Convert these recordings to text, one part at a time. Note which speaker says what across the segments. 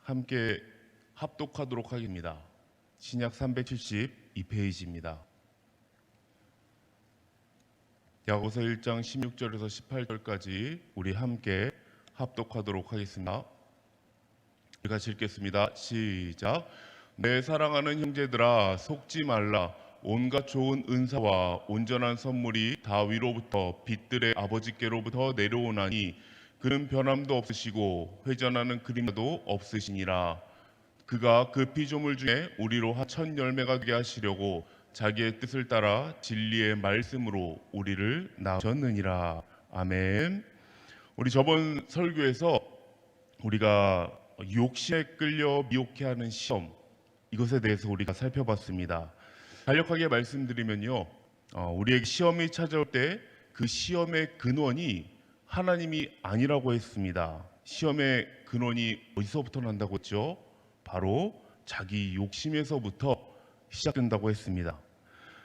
Speaker 1: 함께 합독하도록 하겠습니다. 신약 372페이지입니다. 야고보서 1장 16절에서 18절까지 우리 함께 합독하도록 하겠습니다. 같이 읽겠습니다. 시작. 내 사랑하는 형제들아, 속지 말라. 온갖 좋은 은사와 온전한 선물이 다 위로부터 빛들의 아버지께로부터 내려오나니 그는 변함도 없으시고 회전하는 그림자도 없으시니라. 그가 그 피조물 중에 우리로 첫 열매가 되게 하시려고 자기의 뜻을 따라 진리의 말씀으로 우리를 낳으셨느니라. 아멘. 우리 저번 설교에서 우리가 욕심에 끌려 미혹해하는 시험, 이것에 대해서 우리가 살펴봤습니다. 간략하게 말씀드리면요, 우리에게 시험이 찾아올 때 그 시험의 근원이 하나님이 아니라고 했습니다. 시험의 근원이 어디서부터 난다고 했죠? 바로 자기 욕심에서부터 시작된다고 했습니다.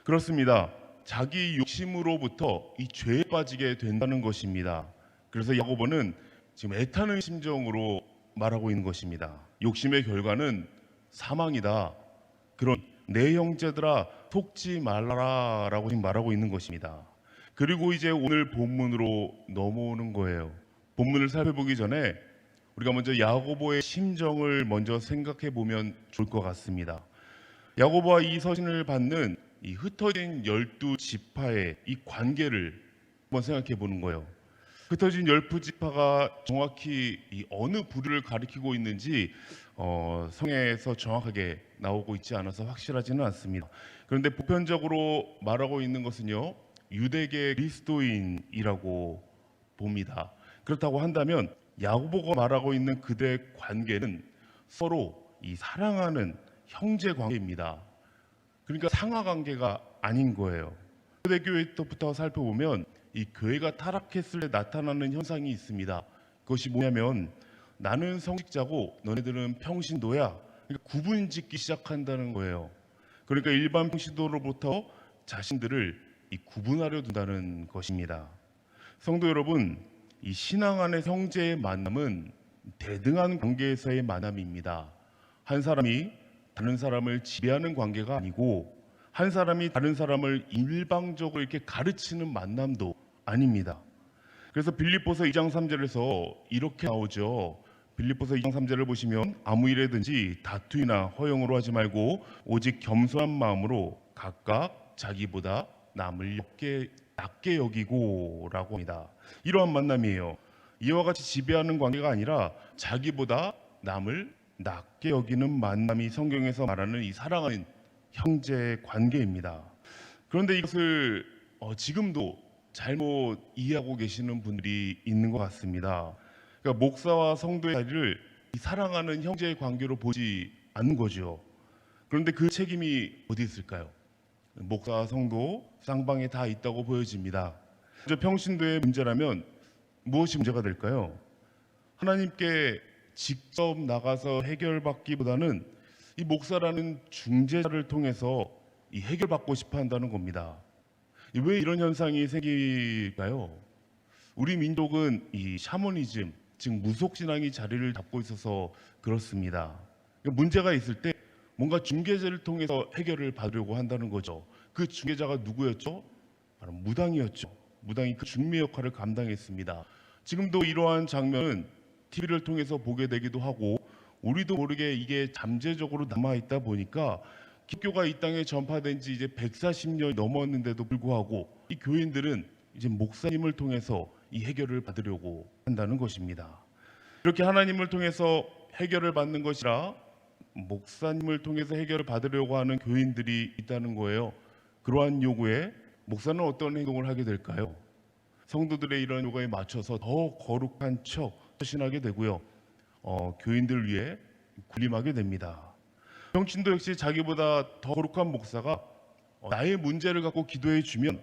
Speaker 1: 그렇습니다. 자기 욕심으로부터 이 죄에 빠지게 된다는 것입니다. 그래서 야고보는 지금 애타는 심정으로 말하고 있는 것입니다. 욕심의 결과는 사망이다. 그런 내 형제들아 속지 말라라 라고 지금 말하고 있는 것입니다. 그리고 이제 오늘 본문으로 넘어오는 거예요. 본문을 살펴보기 전에 우리가 먼저 야고보의 심정을 먼저 생각해 보면 좋을 것 같습니다. 야고보와 이 서신을 받는 이 흩어진 12지파의 이 관계를 한번 생각해 보는 거예요. 흩어진 12지파가 정확히 이 어느 부류를 가리키고 있는지 성경에서 정확하게 나오고 있지 않아서 확실하지는 않습니다. 그런데 보편적으로 말하고 있는 것은요, 유대계 그리스도인이라고 봅니다. 그렇다고 한다면 야고보가 말하고 있는 그들의 관계는 서로 이 사랑하는 형제 관계입니다. 그러니까 상하 관계가 아닌 거예요. 초대교회 때부터 살펴보면 이 교회가 타락했을 때 나타나는 현상이 있습니다. 그것이 뭐냐면 나는 성직자고 너네들은 평신도야. 그러니까 구분짓기 시작한다는 거예요. 그러니까 일반 평신도로부터 자신들을 이 구분하려 둔다는 것입니다. 성도 여러분, 이 신앙 안의 형제의 만남은 대등한 관계에서의 만남입니다. 한 사람이 다른 사람을 지배하는 관계가 아니고 한 사람이 다른 사람을 일방적으로 이렇게 가르치는 만남도 아닙니다. 그래서 빌립보서 2장 3절에서 이렇게 나오죠. 빌립보서 2장 3절을 보시면 아무 일에든지 다투이나 허용으로 하지 말고 오직 겸손한 마음으로 각각 자기보다 남을 낮게 여기고 라고 합니다. 이러한 만남이에요. 이와 같이 지배하는 관계가 아니라 자기보다 남을 낮게 여기는 만남이 성경에서 말하는 이 사랑하는 형제 관계입니다. 그런데 이것을 지금도 잘못 이해하고 계시는 분들이 있는 것 같습니다. 그러니까 목사와 성도의 자리를 이 사랑하는 형제의 관계로 보지 않는 거죠. 그런데 그 책임이 어디 있을까요? 목사와 성도 쌍방에 다 있다고 보여집니다. 평신도의 문제라면 무엇이 문제가 될까요? 하나님께 직접 나가서 해결받기보다는 이 목사라는 중재자를 통해서 이 해결받고 싶어 한다는 겁니다. 왜 이런 현상이 생길까요? 우리 민족은 이 샤머니즘, 즉 무속신앙이 자리를 잡고 있어서 그렇습니다. 문제가 있을 때 뭔가 중개자를 통해서 해결을 받으려고 한다는 거죠. 그 중개자가 누구였죠? 바로 무당이었죠. 무당이 그 중매 역할을 감당했습니다. 지금도 이러한 장면은 TV를 통해서 보게 되기도 하고 우리도 모르게 이게 잠재적으로 남아있다 보니까 기독교가 이 땅에 전파된 지 이제 140년이 넘었는데도 불구하고 이 교인들은 이제 목사님을 통해서 이 해결을 받으려고 한다는 것입니다. 이렇게 하나님을 통해서 해결을 받는 것이라 목사님을 통해서 해결을 받으려고 하는 교인들이 있다는 거예요. 그러한 요구에 목사는 어떤 행동을 하게 될까요? 성도들의 이런 요구에 맞춰서 더 거룩한 척 헌신하게 되고요. 교인들 위해 군림하게 됩니다. 평신도 역시 자기보다 더 거룩한 목사가 나의 문제를 갖고 기도해 주면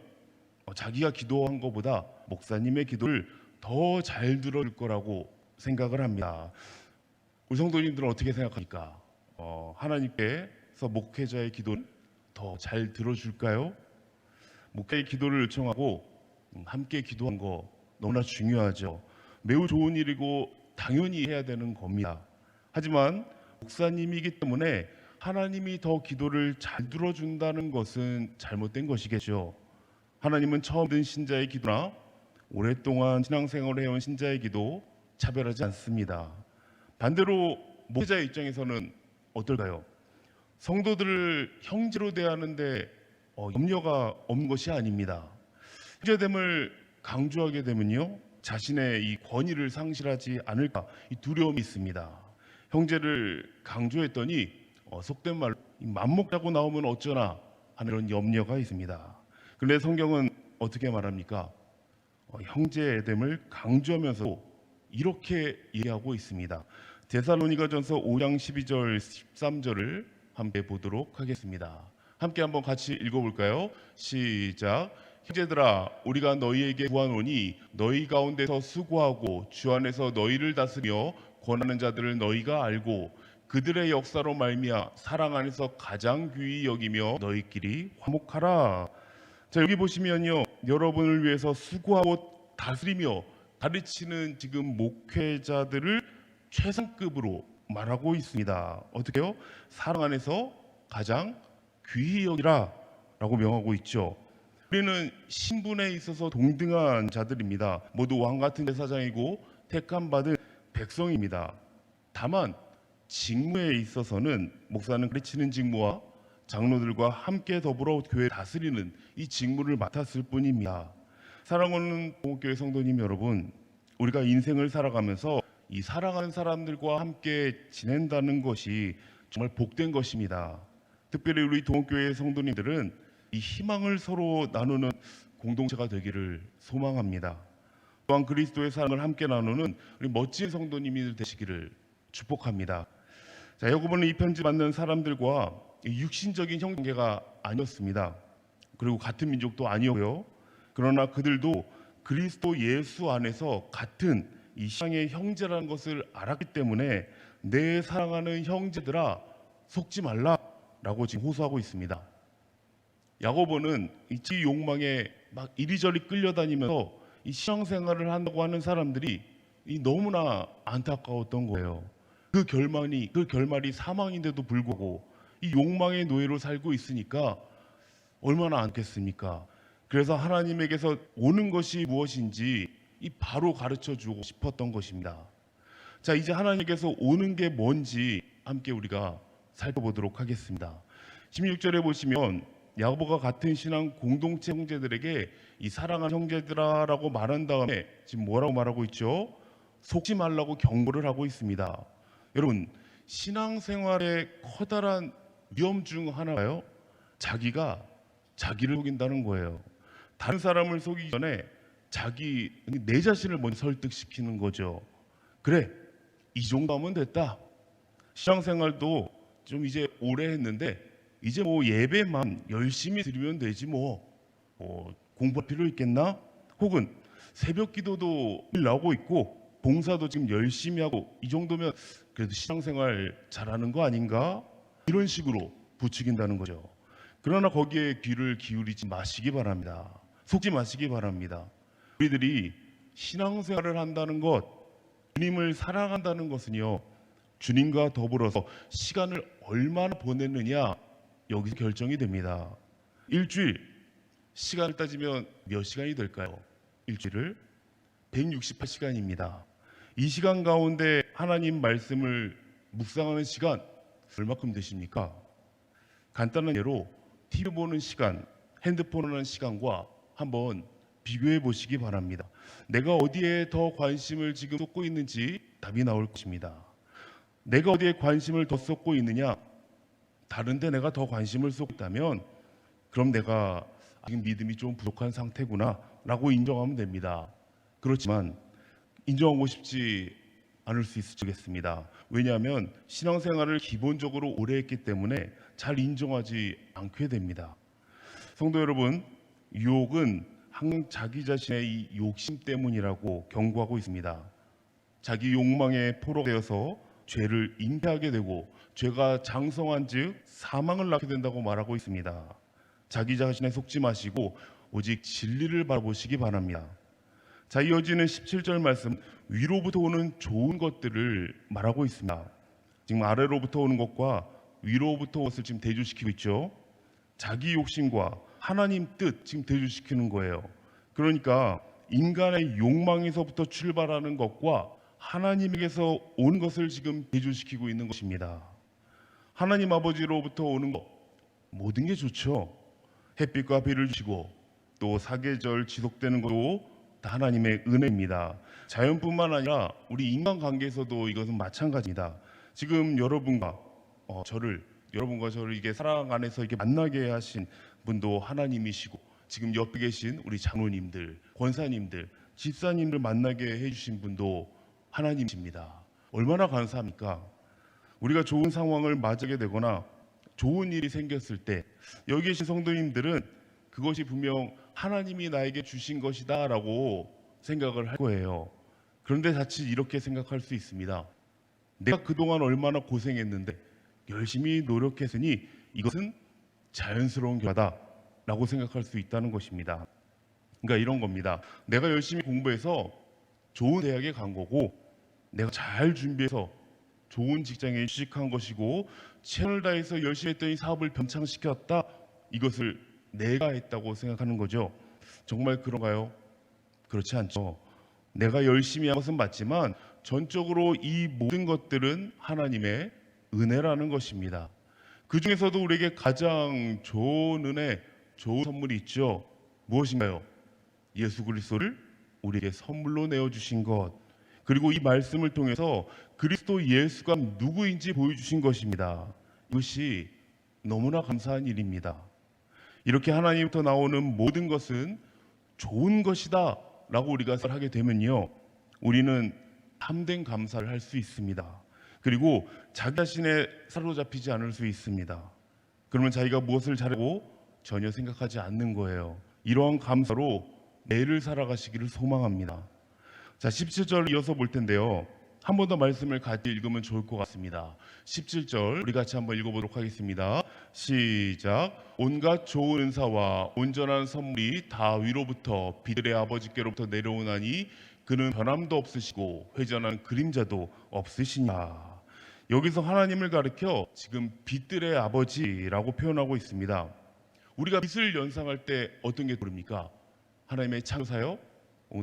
Speaker 1: 자기가 기도한 것보다 목사님의 기도를 더 잘 들어줄 거라고 생각을 합니다. 우리 성도님들은 어떻게 생각합니까? 하나님께서 목회자의 기도는 더 잘 들어줄까요? 목회의 기도를 요청하고 함께 기도한 거 너무나 중요하죠. 매우 좋은 일이고 당연히 해야 되는 겁니다. 하지만 목사님이기 때문에 하나님이 더 기도를 잘 들어준다는 것은 잘못된 것이겠죠. 하나님은 처음 든 신자의 기도나 오랫동안 신앙생활을 해온 신자의 기도 차별하지 않습니다. 반대로 목회자의 입장에서는 어떨까요? 성도들을 형제로 대하는데 염려가 없는 것이 아닙니다. 형제됨을 강조하게 되면요, 자신의 이 권위를 상실하지 않을까 이 두려움이 있습니다. 형제를 강조했더니 속된 말로 맘먹자고 나오면 어쩌나 하는 그런 염려가 있습니다. 그런데 성경은 어떻게 말합니까? 형제됨을 강조하면서 이렇게 얘기하고 있습니다. 데살로니가전서 5장 12절 13절을 함께 보도록 하겠습니다. 함께 한번 같이 읽어볼까요? 시작. 형제들아, 우리가 너희에게 구하노니 너희 가운데서 수고하고 주 안에서 너희를 다스려 권하는 자들을 너희가 알고 그들의 역사로 말미암아 사랑 안에서 가장 귀히 여기며 너희끼리 화목하라. 자, 여기 보시면요, 여러분을 위해서 수고하고 다스리며 가르치는 지금 목회자들을 최상급으로 말하고 있습니다. 어떻게요? 사랑 안에서 가장 귀히 여기라 라고 명하고 있죠. 우리는 신분에 있어서 동등한 자들입니다. 모두 왕같은 제사장이고 택함받은 백성입니다. 다만 직무에 있어서는 목사는 가르치는 직무와 장로들과 함께 더불어 교회 다스리는 이 직무를 맡았을 뿐입니다. 사랑하는 동국교회 성도님 여러분, 우리가 인생을 살아가면서 이 사랑하는 사람들과 함께 지낸다는 것이 정말 복된 것입니다. 특별히 우리 동국교회 성도님들은 이 희망을 서로 나누는 공동체가 되기를 소망합니다. 또한 그리스도의 사랑을 함께 나누는 우리 멋진 성도님이 되시기를 축복합니다. 자, 야고보는 이 편지 받는 사람들과 육신적인 형제가 아니었습니다. 그리고 같은 민족도 아니었고요. 그러나 그들도 그리스도 예수 안에서 같은 이 신앙의 형제라는 것을 알았기 때문에 내 사랑하는 형제들아 속지 말라라고 지금 호소하고 있습니다. 야고보는 이 욕망에 막 이리저리 끌려다니면서 이 신앙생활을 한다고 하는 사람들이 너무나 안타까웠던 거예요. 그 결말이 사망인데도 불구하고 이 욕망의 노예로 살고 있으니까 얼마나 안겠습니까? 그래서 하나님에게서 오는 것이 무엇인지 바로 가르쳐주고 싶었던 것입니다. 자, 이제 하나님께서 오는 게 뭔지 함께 우리가 살펴보도록 하겠습니다. 16절에 보시면 야고보가 같은 신앙 공동체 형제들에게 이 사랑하는 형제들아라고 말한 다음에 지금 뭐라고 말하고 있죠? 속지 말라고 경고를 하고 있습니다. 여러분, 신앙생활의 커다란 위험 중 하나가요, 자기가 자기를 속인다는 거예요. 다른 사람을 속이기 전에 내 자신을 먼저 설득시키는 거죠. 그래, 이 정도 하면 됐다. 신앙생활도 좀 이제 오래 했는데 이제 뭐 예배만 열심히 드리면 되지 공부할 필요 있겠나? 혹은 새벽 기도도 나오고 있고 봉사도 지금 열심히 하고 이 정도면 그래도 신앙생활 잘하는 거 아닌가? 이런 식으로 부추긴다는 거죠. 그러나 거기에 귀를 기울이지 마시기 바랍니다. 속지 마시기 바랍니다. 우리들이 신앙생활을 한다는 것, 주님을 사랑한다는 것은요, 주님과 더불어서 시간을 얼마나 보냈느냐 여기서 결정이 됩니다. 일주일 시간을 따지면 몇 시간이 될까요? 일주일을 168시간입니다. 이 시간 가운데 하나님 말씀을 묵상하는 시간 얼마큼 되십니까? 간단한 예로 TV 보는 시간, 핸드폰 하는 시간과 한번 비교해 보시기 바랍니다. 내가 어디에 더 관심을 지금 쏟고 있는지 답이 나올 것입니다. 내가 어디에 관심을 더 쏟고 있느냐? 다른 데 내가 더 관심을 쏟고 있다면 그럼 내가 아직 믿음이 좀 부족한 상태구나 라고 인정하면 됩니다. 그렇지만 인정하고 싶지 않을 수 있겠습니다. 왜냐하면 신앙생활을 기본적으로 오래 했기 때문에 잘 인정하지 않게 됩니다. 성도 여러분, 유혹은 항상 자기 자신의 이 욕심 때문이라고 경고하고 있습니다. 자기 욕망에 포로되어서 죄를 잉태하게 되고 죄가 장성한 즉 사망을 낳게 된다고 말하고 있습니다. 자기 자신에 속지 마시고 오직 진리를 바라보시기 바랍니다. 자, 이어지는 17절 말씀, 위로부터 오는 좋은 것들을 말하고 있습니다. 지금 아래로부터 오는 것과 위로부터 오는 것을 지금 대조시키고 있죠. 자기 욕심과 하나님 뜻 지금 대조시키는 거예요. 그러니까 인간의 욕망에서부터 출발하는 것과 하나님에게서 오는 것을 지금 대조시키고 있는 것입니다. 하나님 아버지로부터 오는 것, 모든 게 좋죠. 햇빛과 비를 주시고 또 사계절 지속되는 것도 다 하나님의 은혜입니다. 자연뿐만 아니라 우리 인간관계에서도 이것은 마찬가지입니다. 지금 여러분과 저를 이게 사랑 안에서 이렇게 만나게 하신 분도 하나님이시고, 지금 옆에 계신 우리 장로님들, 권사님들, 집사님들 만나게 해주신 분도 하나님이십니다. 얼마나 감사합니까? 우리가 좋은 상황을 맞게 되거나 좋은 일이 생겼을 때 여기 계신 성도님들은 그것이 분명 하나님이 나에게 주신 것이다 라고 생각을 할 거예요. 그런데 자칫 이렇게 생각할 수 있습니다. 내가 그동안 얼마나 고생했는데 열심히 노력했으니 이것은 자연스러운 결과다 라고 생각할 수 있다는 것입니다. 그러니까 이런 겁니다. 내가 열심히 공부해서 좋은 대학에 간 거고, 내가 잘 준비해서 좋은 직장에 취직한 것이고, 최선을 다해서 열심히 했더니 사업을 변창시켰다, 이것을 내가 했다고 생각하는 거죠. 정말 그런가요? 그렇지 않죠. 내가 열심히 한 것은 맞지만 전적으로 이 모든 것들은 하나님의 은혜라는 것입니다. 그 중에서도 우리에게 가장 좋은 은혜, 좋은 선물이 있죠. 무엇인가요? 예수 그리스도를 우리에게 선물로 내어주신 것, 그리고 이 말씀을 통해서 그리스도 예수가 누구인지 보여주신 것입니다. 이것이 너무나 감사한 일입니다. 이렇게 하나님부터 나오는 모든 것은 좋은 것이다 라고 우리가 하게 되면요, 우리는 참된 감사를 할 수 있습니다. 그리고 자기 자신에 사로잡히지 않을 수 있습니다. 그러면 자기가 무엇을 잘하고 전혀 생각하지 않는 거예요. 이러한 감사로 매일을 살아가시기를 소망합니다. 자, 17절 이어서 볼 텐데요, 한 번 더 말씀을 같이 읽으면 좋을 것 같습니다. 17절 우리 같이 한번 읽어보도록 하겠습니다. 시작. 온갖 좋은 은사와 온전한 선물이 다 위로부터 비들의 아버지께로부터 내려오나니 그는 변함도 없으시고 회전한 그림자도 없으시냐. 여기서 하나님을 가리켜 지금 빛들의 아버지라고 표현하고 있습니다. 우리가 빛을 연상할 때 어떤 게 떠오릅니까? 하나님의 창조사요?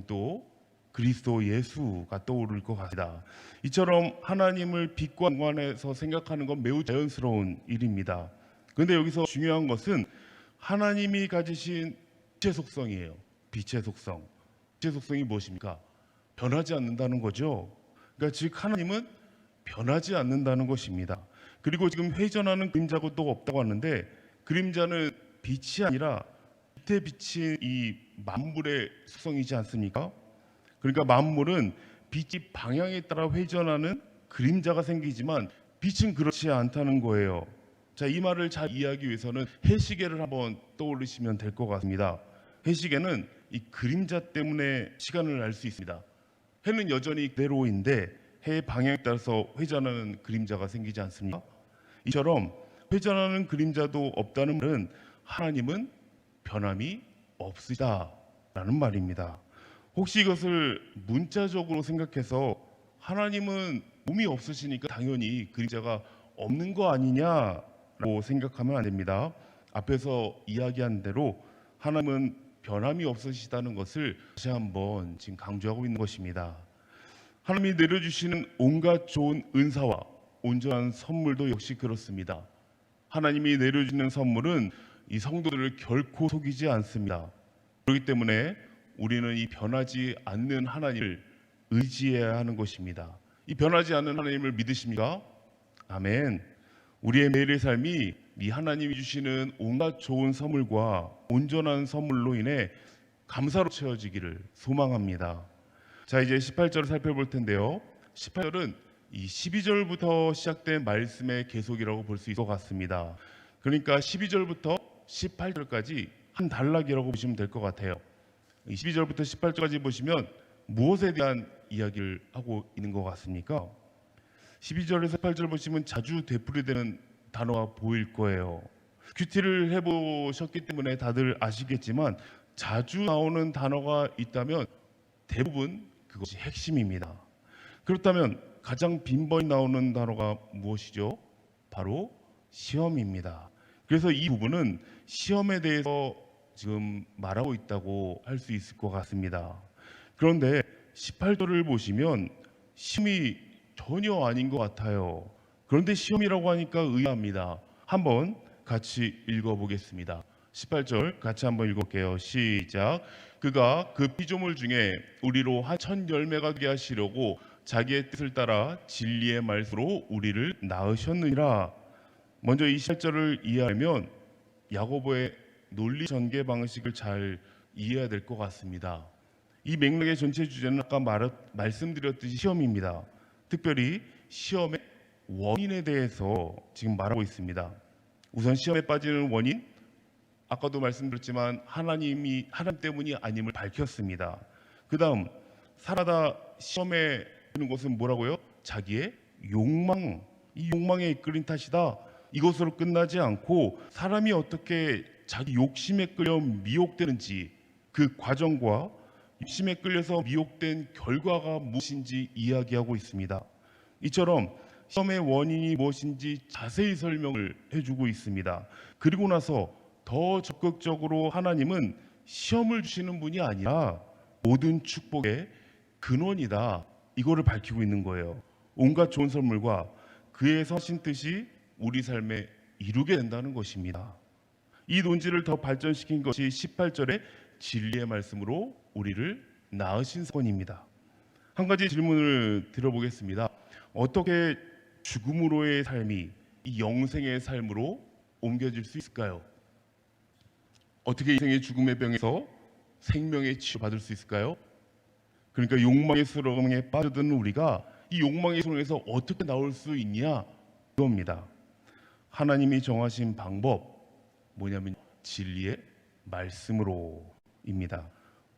Speaker 1: 또 그리스도 예수가 떠오를 것 같습니다. 이처럼 하나님을 빛과 연관해서 생각하는 건 매우 자연스러운 일입니다. 그런데 여기서 중요한 것은 하나님이 가지신 빛의 속성이에요. 빛의 속성. 빛의 속성이 무엇입니까? 변하지 않는다는 거죠. 그러니까 즉 하나님은 변하지 않는다는 것입니다. 그리고 지금 회전하는 그림자가 또 없다고 하는데, 그림자는 빛이 아니라 빛에 비친 이 만물의 속성이지 않습니까? 그러니까 만물은 빛이 방향에 따라 회전하는 그림자가 생기지만 빛은 그렇지 않다는 거예요. 자, 이 말을 잘 이해하기 위해서는 해시계를 한번 떠올리시면 될 것 같습니다. 해시계는 이 그림자 때문에 시간을 알 수 있습니다. 해는 여전히 그대로인데 해의 방향에 따라서 회전하는 그림자가 생기지 않습니까? 이처럼 회전하는 그림자도 없다는 말은 하나님은 변함이 없으시다라는 말입니다. 혹시 이것을 문자적으로 생각해서 하나님은 몸이 없으시니까 당연히 그림자가 없는 거 아니냐라고 생각하면 안 됩니다. 앞에서 이야기한 대로 하나님은 변함이 없으시다는 것을 다시 한번 지금 강조하고 있는 것입니다. 하나님이 내려주시는 온갖 좋은 은사와 온전한 선물도 역시 그렇습니다. 하나님이 내려주는 선물은 이 성도들을 결코 속이지 않습니다. 그렇기 때문에 우리는 이 변하지 않는 하나님을 의지해야 하는 것입니다. 이 변하지 않는 하나님을 믿으십니까? 아멘. 우리의 매일의 삶이 이 하나님이 주시는 온갖 좋은 선물과 온전한 선물로 인해 감사로 채워지기를 소망합니다. 자, 이제 18절을 살펴볼 텐데요, 18절은 이 12절부터 시작된 말씀의 계속이라고 볼 수 있을 것 같습니다. 그러니까 12절부터 18절까지 한 단락이라고 보시면 될 것 같아요. 12절부터 18절까지 보시면 무엇에 대한 이야기를 하고 있는 것 같습니까? 12절에서 18절 보시면 자주 되풀이되는 단어가 보일 거예요. 큐티를 해보셨기 때문에 다들 아시겠지만 자주 나오는 단어가 있다면 대부분 그것이 핵심입니다. 그렇다면 가장 빈번히 나오는 단어가 무엇이죠? 바로 시험입니다. 그래서 이 부분은 시험에 대해서 지금 말하고 있다고 할 수 있을 것 같습니다. 그런데 18절을 보시면 시험이 전혀 아닌 것 같아요. 그런데 시험이라고 하니까 의아합니다. 한번 같이 읽어보겠습니다. 18절 같이 한번 읽을게요. 시작. 그가 그 피조물 중에 우리로 한 천 열매가 되게 하시려고 자기의 뜻을 따라 진리의 말씀으로 우리를 낳으셨느니라. 먼저 이 18절을 이해하면 야고보의 논리 전개 방식을 잘 이해해야 될 것 같습니다. 이 맥락의 전체 주제는 아까 말씀드렸듯이 시험입니다. 특별히 시험의 원인에 대해서 지금 말하고 있습니다. 우선 시험에 빠지는 원인, 아까도 말씀드렸지만 하나님 때문이 아님을 밝혔습니다. 그 다음 살아다 시험에 드는 것은 뭐라고요? 자기의 욕망, 이 욕망에 이끌린 탓이다. 이것으로 끝나지 않고 사람이 어떻게 자기 욕심에 끌려 미혹되는지, 그 과정과 욕심에 끌려서 미혹된 결과가 무엇인지 이야기하고 있습니다. 이처럼 시험의 원인이 무엇인지 자세히 설명을 해주고 있습니다. 그리고 나서 더 적극적으로 하나님은 시험을 주시는 분이 아니라 모든 축복의 근원이다, 이거를 밝히고 있는 거예요. 온갖 좋은 선물과 그의 선하신 뜻이 우리 삶에 이루게 된다는 것입니다. 이 논지를 더 발전시킨 것이 18절의 진리의 말씀으로 우리를 낳으신 사건입니다. 한 가지 질문을 드려보겠습니다. 어떻게 죽음으로의 삶이 이 영생의 삶으로 옮겨질 수 있을까요? 어떻게 인생의 죽음의 병에서 생명의 치유받을 수 있을까요? 그러니까 욕망의 수렁에 빠져드는 우리가 이 욕망의 수렁에서 어떻게 나올 수 있냐, 이겁니다. 하나님이 정하신 방법 뭐냐면 진리의 말씀으로입니다.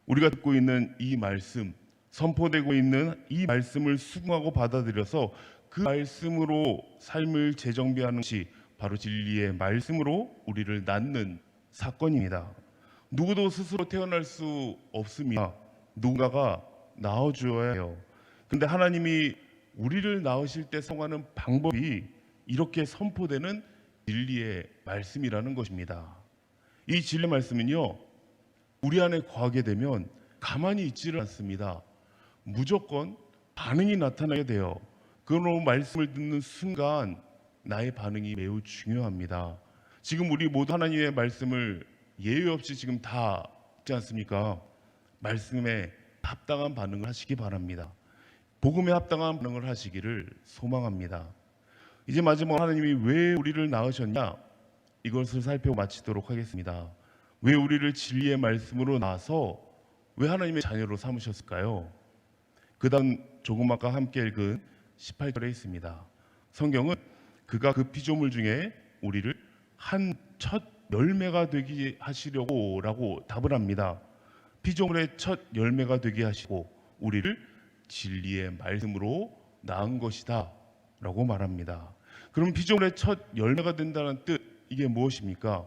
Speaker 1: 우리가 듣고 있는 이 말씀, 선포되고 있는 이 말씀을 수긍하고 받아들여서 그 말씀으로 삶을 재정비하는 것이 바로 진리의 말씀으로 우리를 낳는 사건입니다. 누구도 스스로 태어날 수 없습니다. 누군가가 낳아주어야 해요. 근데 하나님이 우리를 낳으실 때 사용하는 방법이 이렇게 선포되는 진리의 말씀이라는 것입니다. 이 진리의 말씀은요, 우리 안에 거하게 되면 가만히 있지를 않습니다. 무조건 반응이 나타나게 돼요. 그런 말씀을 듣는 순간 나의 반응이 매우 중요합니다. 지금 우리 모두 하나님의 말씀을 예외 없이 지금 다 듣지 않습니까? 말씀에 합당한 반응을 하시기 바랍니다. 복음에 합당한 반응을 하시기를 소망합니다. 이제 마지막 하나님이 왜 우리를 낳으셨냐? 이것을 살펴 마치도록 하겠습니다. 왜 우리를 진리의 말씀으로 낳아서 왜 하나님의 자녀로 삼으셨을까요? 그 다음 조금 아까 함께 읽은 18절에 있습니다. 성경은 그가 그 피조물 중에 우리를 한 첫 열매가 되게 하시려고 라고 답을 합니다. 피조물의 첫 열매가 되게 하시고 우리를 진리의 말씀으로 낳은 것이다 라고 말합니다. 그럼 피조물의 첫 열매가 된다는 뜻, 이게 무엇입니까?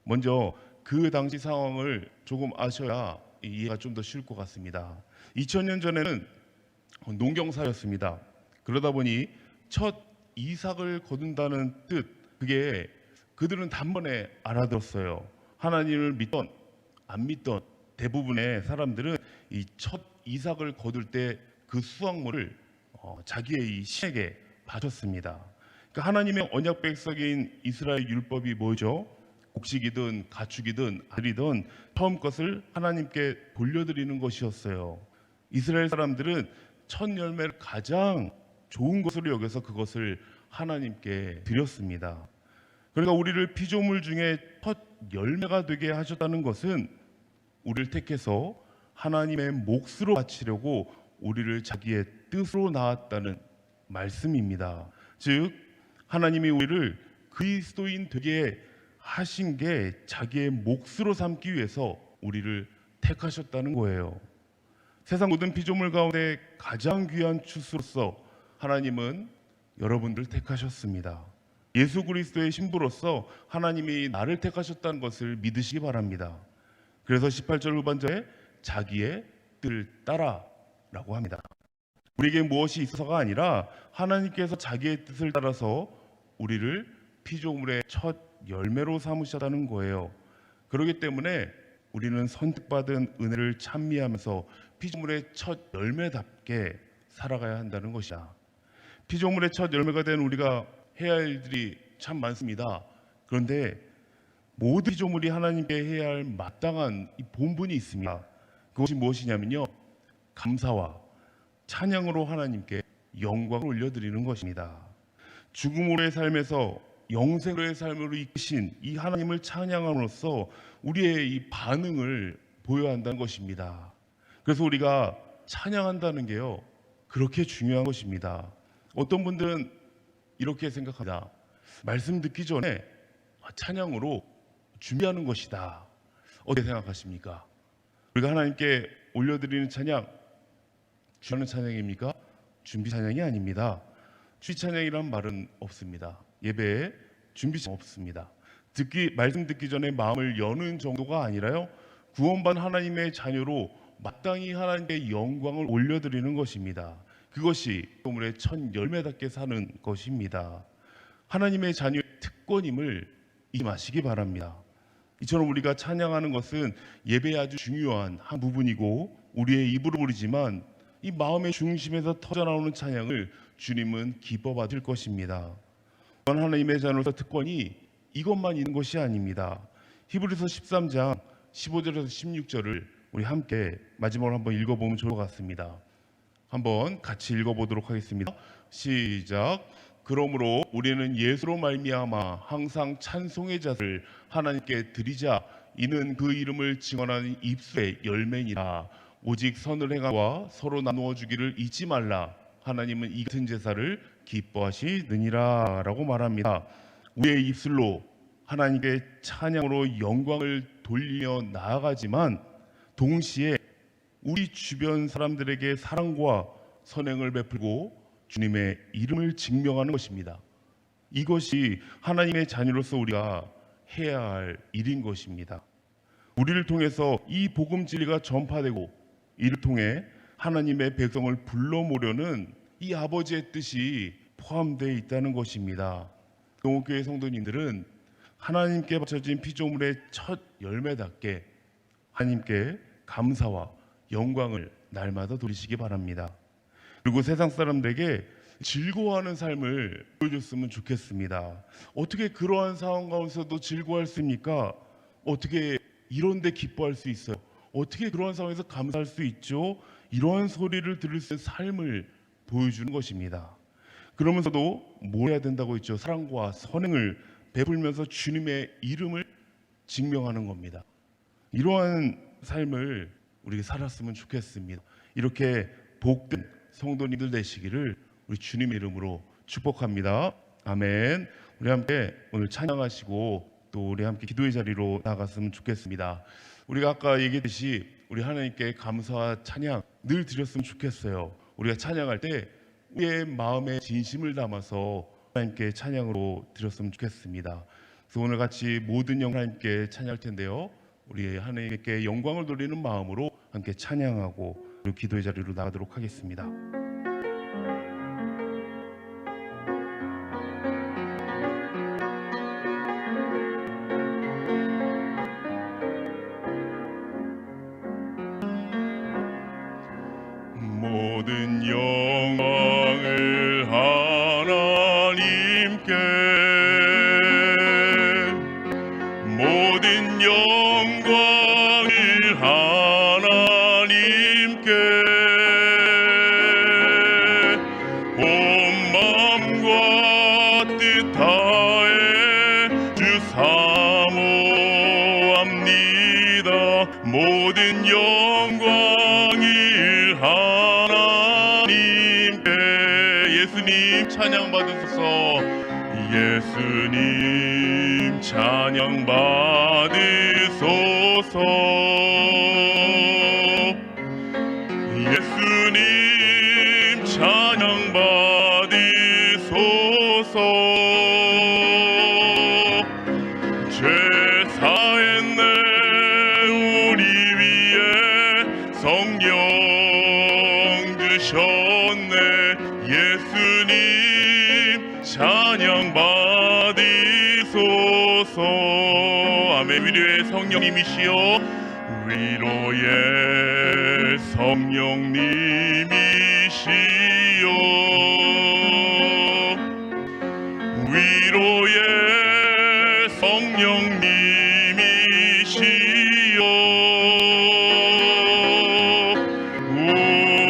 Speaker 1: 먼저 그 당시 상황을 조금 아셔야 이해가 좀 더 쉬울 것 같습니다. 2000년 전에는 농경사였습니다. 그러다 보니 첫 이삭을 거둔다는 뜻, 그게 그들은 단번에 알아들었어요. 하나님을 믿던 안 믿던 대부분의 사람들은 이 첫 이삭을 거둘 때 그 수확물을 자기의 이 신에게 바쳤습니다. 그러니까 하나님의 언약 백성인 이스라엘 율법이 뭐죠? 곡식이든 가축이든 아들이든 처음 것을 하나님께 돌려드리는 것이었어요. 이스라엘 사람들은 첫 열매를 가장 좋은 것으로 여겨서 그것을 하나님께 드렸습니다. 그러니까 우리를 피조물 중에 첫 열매가 되게 하셨다는 것은 우리를 택해서 하나님의 몫으로 바치려고 우리를 자기의 뜻으로 낳았다는 말씀입니다. 즉 하나님이 우리를 그리스도인 되게 하신 게 자기의 몫으로 삼기 위해서 우리를 택하셨다는 거예요. 세상 모든 피조물 가운데 가장 귀한 추수로서 하나님은 여러분들을 택하셨습니다. 예수 그리스도의 신부로서 하나님이 나를 택하셨다는 것을 믿으시기 바랍니다. 그래서 18절 후반절에 자기의 뜻을 따라라고 합니다. 우리에게 무엇이 있어서가 아니라 하나님께서 자기의 뜻을 따라서 우리를 피조물의 첫 열매로 삼으셨다는 거예요. 그렇기 때문에 우리는 선택받은 은혜를 찬미하면서 피조물의 첫 열매답게 살아가야 한다는 것이다. 피조물의 첫 열매가 된 우리가 해야 할 일들이 참 많습니다. 그런데 모든 피조물이 하나님께 해야 할 마땅한 이 본분이 있습니다. 그것이 무엇이냐면요, 감사와 찬양으로 하나님께 영광을 올려드리는 것입니다. 죽음으로의 삶에서 영생으로의 삶으로 이끄신 이 하나님을 찬양함으로써 우리의 이 반응을 보여야 한다는 것입니다. 그래서 우리가 찬양한다는 게요, 그렇게 중요한 것입니다. 어떤 분들은 이렇게 생각합니다. 말씀 듣기 전에 찬양으로 준비하는 것이다. 어떻게 생각하십니까? 우리가 하나님께 올려드리는 찬양, 주하는 찬양입니까? 준비 찬양이 아닙니다. 준비 찬양이란 말은 없습니다. 예배에 준비 찬양 없습니다. 말씀 듣기 전에 마음을 여는 정도가 아니라요, 구원받은 하나님의 자녀로 마땅히 하나님께 영광을 올려드리는 것입니다. 그것이 피조물의 첫 열매답게 사는 것입니다. 하나님의 자녀의 특권임을 잊지 마시기 바랍니다. 이처럼 우리가 찬양하는 것은 예배의 아주 중요한 한 부분이고 우리의 입으로 부르지만 이 마음의 중심에서 터져나오는 찬양을 주님은 기뻐 받을 것입니다. 하나님의 자녀로서 특권이 이것만 있는 것이 아닙니다. 히브리서 13장 15절에서 16절을 우리 함께 마지막으로 한번 읽어보면 좋을 것 같습니다. 한번 같이 읽어보도록 하겠습니다. 시작. 그러므로 우리는 예수로 말미암아 항상 찬송의 자를 하나님께 드리자. 이는 그 이름을 증언하는 입술의 열매니라. 오직 선을 행하와 서로 나누어 주기를 잊지 말라. 하나님은 이 같은 제사를 기뻐하시느니라 라고 말합니다. 우리의 입술로 하나님께 찬양으로 영광을 돌리며 나아가지만 동시에 우리 주변 사람들에게 사랑과 선행을 베풀고 주님의 이름을 증명하는 것입니다. 이것이 하나님의 자녀로서 우리가 해야 할 일인 것입니다. 우리를 통해서 이 복음 진리가 전파되고 이를 통해 하나님의 백성을 불러 모으려는 이 아버지의 뜻이 포함되어 있다는 것입니다. 동호교회 성도님들은 하나님께 바쳐진 피조물의 첫 열매답게 하나님께 감사와 영광을 날마다 돌리시기 바랍니다. 그리고 세상 사람들에게 즐거워하는 삶을 보여줬으면 좋겠습니다. 어떻게 그러한 상황 가운데서도 즐거워할 수 있습니까? 어떻게 이런 데 기뻐할 수 있어요? 어떻게 그러한 상황에서 감사할 수 있죠? 이러한 소리를 들을 수 있는 삶을 보여주는 것입니다. 그러면서도 뭘 해야 된다고 했죠? 사랑과 선행을 베풀면서 주님의 이름을 증명하는 겁니다. 이러한 삶을 우리가 살았으면 좋겠습니다. 이렇게 복된 성도님들 되시기를 우리 주님의 이름으로 축복합니다. 아멘. 우리 함께 오늘 찬양하시고 또 우리 함께 기도의 자리로 나갔으면 좋겠습니다. 우리가 아까 얘기했듯이 우리 하나님께 감사와 찬양 늘 드렸으면 좋겠어요. 우리가 찬양할 때 우리의 마음에 진심을 담아서 하나님께 찬양으로 드렸으면 좋겠습니다. 그래서 오늘 같이 모든 영광 하나님께 찬양할 텐데요, 우리 하나님께 영광을 돌리는 마음으로 함께 찬양하고 그리고 기도의 자리로 나가도록 하겠습니다. 모든 영광을 하나님께, 모든 영광을 하나님께, 온 마음과 뜻 다해 주 사모합니다. 모든 영광을 하나님께. 예수님 찬양 받으소서. 예수님 찬양 받으소서. 예수님 찬양 받으소서. 죄 사했네 우리 위에 성령 찬양 받으소서. 아멘. 위로의 성령님이시여, 위로의 성령님이시여, 위로의 성령님이시여,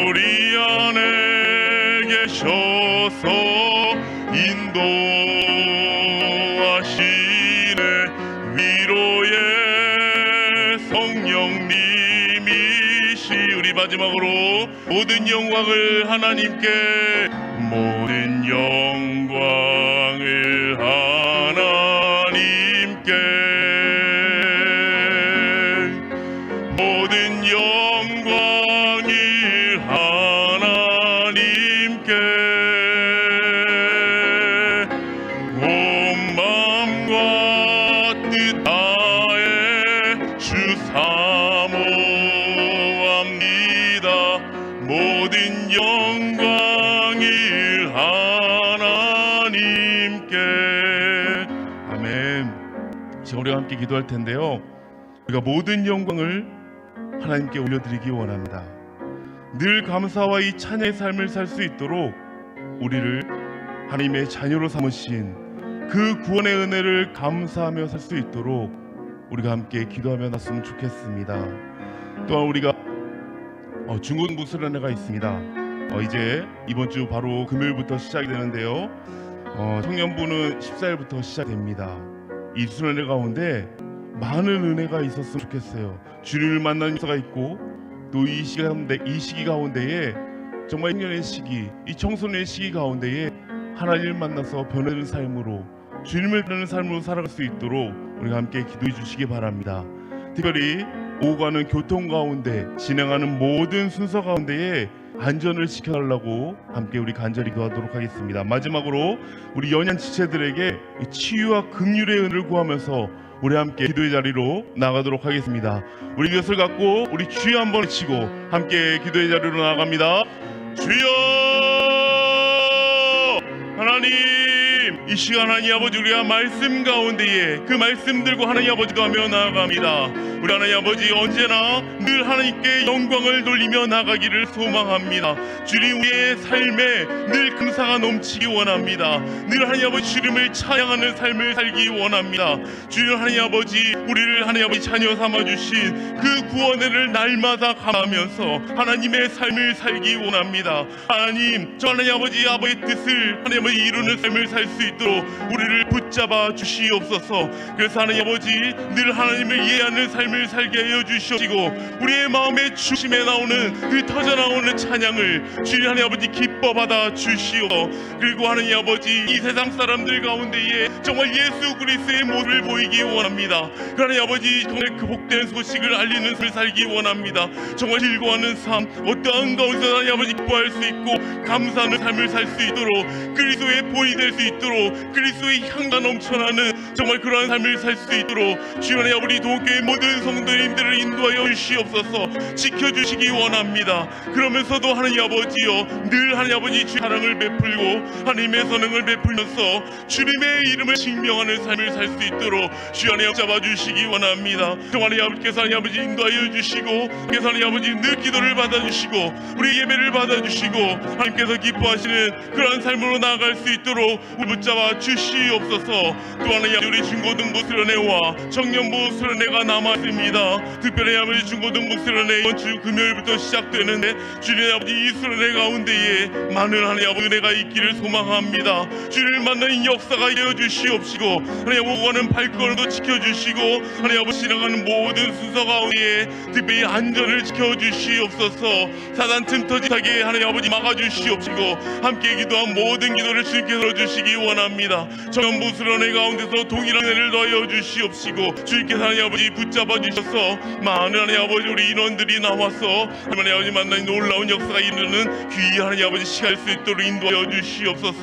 Speaker 1: 우리 안에 계셔서 인도하시네. 위로의 성령님이시. 우리 마지막으로 모든 영광을 하나님께, 모든 영광을 하나님께, 모든 영광을 하나님께, 온 마음과 뜻 다해 주 사모합니다. 모든 영광을 하나님께. 아멘. 지금 우리가 함께 기도할 텐데요, 우리가 모든 영광을 하나님께 올려드리기 원합니다. 늘 감사와 이 찬양의 삶을 살 수 있도록 우리를 하나님의 자녀로 삼으신 그 구원의 은혜를 감사하며 살 수 있도록 우리가 함께 기도하며 났으면 좋겠습니다. 또한 우리가 중고등부 수련회가 있습니다. 이제 이번 주 바로 금요일부터 시작이 되는데요, 청년부는 14일부터 시작됩니다. 이 수련회 가운데 많은 은혜가 있었으면 좋겠어요. 주님을 만나는 역사가 있고, 또 이 시기 가운데에 정말 청년의 시기, 이 청소년의 시기 가운데에 하나님을 만나서 변하는 삶으로, 주님을 따르는 삶으로 살아갈 수 있도록 우리가 함께 기도해 주시기 바랍니다. 특별히 오고 가는 교통 가운데 진행하는 모든 순서 가운데에 안전을 지켜달라고 함께 우리 간절히 기도하도록 하겠습니다. 마지막으로 우리 연약 지체들에게 치유와 긍휼의 은혜를 구하면서 우리 함께 기도의 자리로 나가도록 하겠습니다. 우리 이것을 갖고 우리 주여 한번 외치고 함께 기도의 자리로 나아갑니다. 주여 하나님, 이 시간 하나님 아버지, 우리가 말씀 가운데에 그 말씀 들고 하나님 아버지도 하며 나아갑니다. 우리 하나님 아버지, 언제나 늘 하나님께 영광을 돌리며 나가기를 소망합니다. 주님, 우리의 삶에 늘 감사가 넘치기 원합니다. 늘 하나님 아버지 주님을 찬양하는 삶을 살기 원합니다. 주님 하나님 아버지, 우리를 하나님 아버지 자녀 삼아주신 그 구원을 날마다 감사하면서 하나님의 삶을 살기 원합니다. 하나님, 저 하나님 아버지 아버지의 뜻을 하나님 아버지 이루는 삶을 살 수 있도록 우리를 붙잡아 주시옵소서. 그래서 하나님 아버지, 늘 하나님을 이해하는 삶을 살게 하여 주시옵시고, 우리의 마음의 중심에 나오는 그 터져나오는 찬양을 주님 하나님 아버지 기뻐 받아 주시오. 그리고 하나님 아버지, 이 세상 사람들 가운데에 정말 예수 그리스도의 모습을 보이기 원합니다. 하나님 아버지, 정말 그 복된 소식을 알리는 삶을 살기 원합니다. 정말 즐거워하는 삶, 어떠한 가운데서 하나님 아버지 기뻐할 수 있고 감사하는 삶을 살 수 있도록, 그리스도의 본이 될 수 있도록, 그리스도의 향가 넘쳐나는 정말 그러한 삶을 살 수 있도록 주님 하나님 우리 동교회 모든 성도님들을 인도하여 주시옵소서. 지켜주시기 원합니다. 그러면서도 하나님 아버지여, 늘 하나님 아버지 주 사랑을 베풀고 하나님의 선행을 베풀면서 주님의 이름을 증명하는 삶을 살 수 있도록 주 안에 잡아주시기 원합니다. 정말 하나님 아버지께서 하나님 아버지 인도하여 주시고, 그래서 하나님 아버지 늘 기도를 받아주시고 우리 예배를 받아주시고 하나님께서 기뻐하시는 그러한 삶으로 나아갈 수 있도록 붙잡아 주시옵소서. 또 하나님, 우리 중고등부 수련회와 청년부 수련회가 남았습니다. 특별히 아버지 중고등부 수련회 이번 주 금요일부터 시작되는데, 주님 아버지 이 수련회 가운데에 많은 하나님 아버지 은혜가 있기를 소망합니다. 주님을 만나는 역사가 되어 주시옵시고, 하나님 오가는 발걸음도 지켜주시고, 하나님 아버지 지나가는 모든 순서 가운데에 특별히 안전을 지켜주시옵소서. 사단 틈터지하게 하나님 아버지 막아주시옵시고, 함께 기도한 모든 기도를 주님께 들어주시기 원합니다. 청년부 수련회 가운데 가운데서 동일한 은혜를 더하여 주시옵시고, 주님께서 하나님 아버지 붙잡아 주셔서 많은 하나님 아버지 우리 인원들이 나와서 하나님 아버지 만나는 놀라운 역사가 이르는 귀한 하나님 아버지 시간일 수 있도록 인도하여 주시옵소서.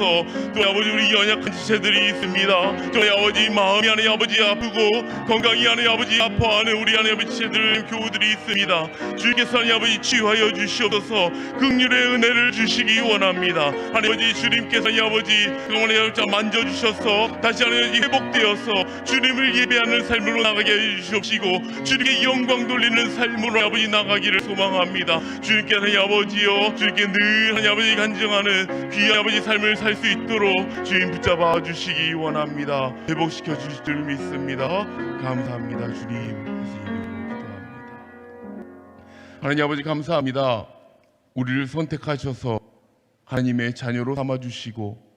Speaker 1: 또 아버지 우리 연약한 지체들이 있습니다. 저희 아버지 마음이 하나님 아버지 아프고 건강이 하나님 아버지 아파하는 우리 하나님 아버지 지체들 교우들이 있습니다. 주님께서 하나님 아버지 치유하여 주시옵소서. 긍휼의 은혜를 주시기 원합니다. 하나님 아버지 주님께서 하나님 아버지 영혼의 자 만져주셔서 다시 하나님 아버지 회복되어서 주님을 예배하는 삶으로 나가게 해주시옵시고, 주님께 영광 돌리는 삶으로 아버지 나가기를 소망합니다. 주님께 하나님 아버지요, 주님께 늘 하나님 아버지 간증하는 귀한 아버지 삶을 살 수 있도록 주님 붙잡아 주시기 원합니다. 회복시켜 주실 줄 믿습니다. 감사합니다. 주님 예수님으로 기도합니다. 하나님 아버지 감사합니다. 우리를 선택하셔서 하나님의 자녀로 삼아주시고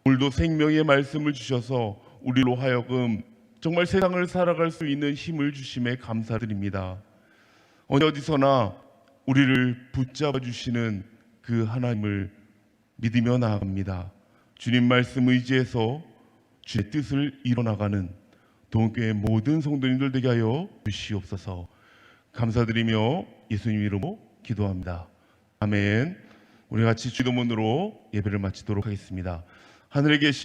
Speaker 1: 오늘도 생명의 말씀을 주셔서 우리로 하여금 정말 세상을 살아갈 수 있는 힘을 주심에 감사드립니다. 어느 어디서나 우리를 붙잡아 주시는 그 하나님을 믿으며 나아갑니다. 주님 말씀 의지해서 주의 뜻을 이뤄나가는 동교회 모든 성도님들 되게 하여 주시옵소서. 감사드리며 예수님 이름으로 기도합니다. 아멘. 우리 같이 주도문으로 예배를 마치도록 하겠습니다. 하늘에 계신